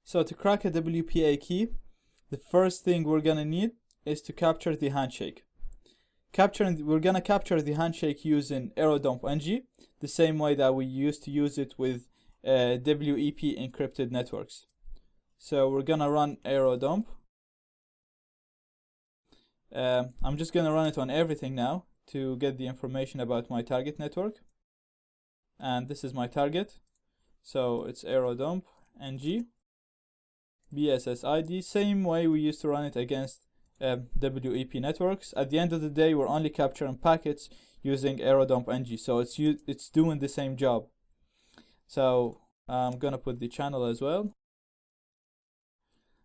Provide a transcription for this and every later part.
So to crack a WPA key, the first thing we're gonna need is to capture the handshake. We're gonna capture the handshake using AeroDump-ng, the same way that we used to use it with WEP encrypted networks. So we're gonna run AeroDump. I'm just gonna run it on everything now to get the information about my target network. And this is my target. So it's AeroDump-ng BSSID, same way we used to run it against WEP networks. At the end of the day, we're only capturing packets using AeroDump-ng, so it's doing the same job. So I'm gonna put the channel as well,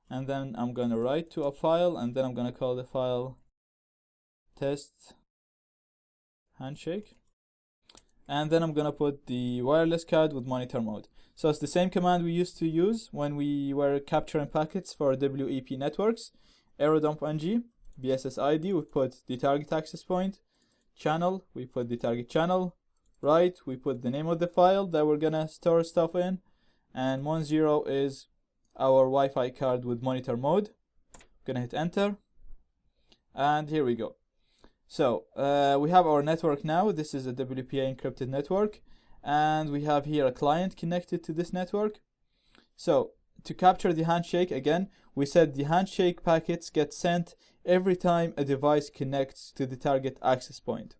and then I'm gonna write to a file, and then I'm gonna call the file test handshake, and then I'm gonna put the wireless card with monitor mode. So it's the same command we used to use when we were capturing packets for WEP networks. AeroDump-ng BSSID, we put the target access point. Channel, we put the target channel. Write, we put the name of the file that we're gonna store stuff in, and mon0 is our Wi-Fi card with monitor mode. Gonna hit enter, and here we go. So we have our network now. This is a WPA encrypted network, and we have here a client connected to this network. So to capture the handshake, again, we said the handshake packets get sent every time a device connects to the target access point.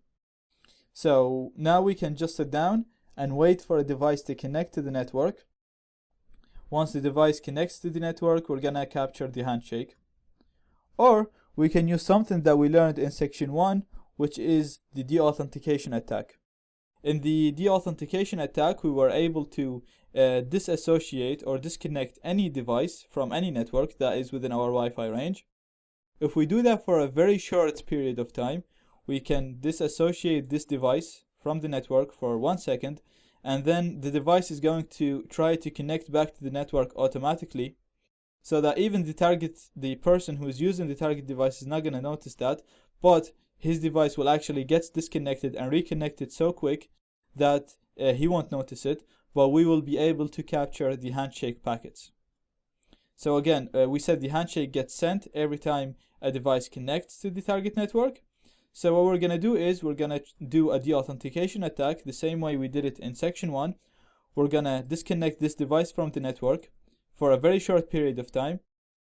So now we can just sit down and wait for a device to connect to the network. Once the device connects to the network, we're gonna capture the handshake. Or we can use something that we learned in section 1, which is the deauthentication attack. In the deauthentication attack, we were able to disassociate or disconnect any device from any network that is within our Wi-Fi range. If we do that for a very short period of time, we can disassociate this device from the network for 1 second, and then the device is going to try to connect back to the network automatically, so that even the person who is using the target device is not going to notice that, but his device will actually get disconnected and reconnected so quick that he won't notice it, but we will be able to capture the handshake packets. So again, we said the handshake gets sent every time a device connects to the target network. So what we're going to do is we're going to do a deauthentication attack the same way we did it in section 1. We're going to disconnect this device from the network for a very short period of time,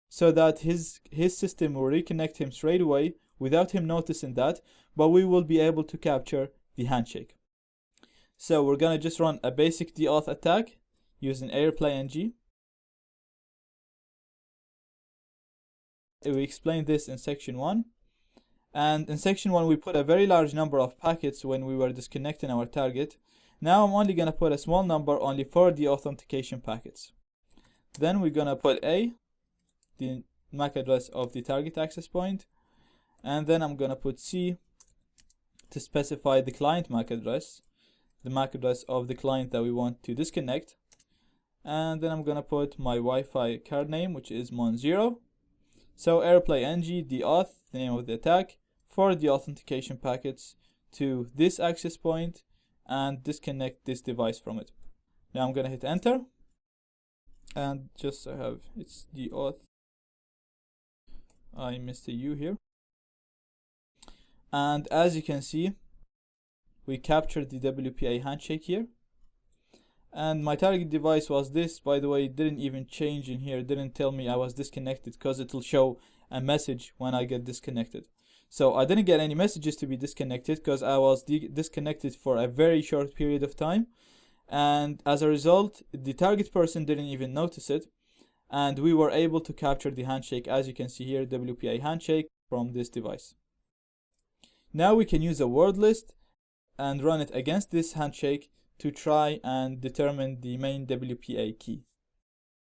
so that his system will reconnect him straight away without him noticing that, but we will be able to capture the handshake. So we're gonna just run a basic deauth attack using AirPlay-ng. We explained this in section 1, and in section 1 we put a very large number of packets when we were disconnecting our target. Now I'm only gonna put a small number only for the authentication packets. Then we're gonna put the MAC address of the target access point, and then I'm gonna put C to specify the client MAC address, the MAC address of the client that we want to disconnect, and then I'm gonna put my Wi-Fi card name, which is mon0. So AirPlay-ng deauth, the name of the attack, for the authentication packets to this access point and disconnect this device from it. Now I'm gonna hit enter, and just so I have it's deauth. I missed a U here. And as you can see, we captured the WPA handshake here. And my target device was this. By the way, it didn't even change in here. It didn't tell me I was disconnected, because it will show a message when I get disconnected. So I didn't get any messages to be disconnected because I was disconnected for a very short period of time. And as a result, the target person didn't even notice it. And we were able to capture the handshake, as you can see here, WPA handshake from this device. Now we can use a word list and run it against this handshake to try and determine the main WPA key.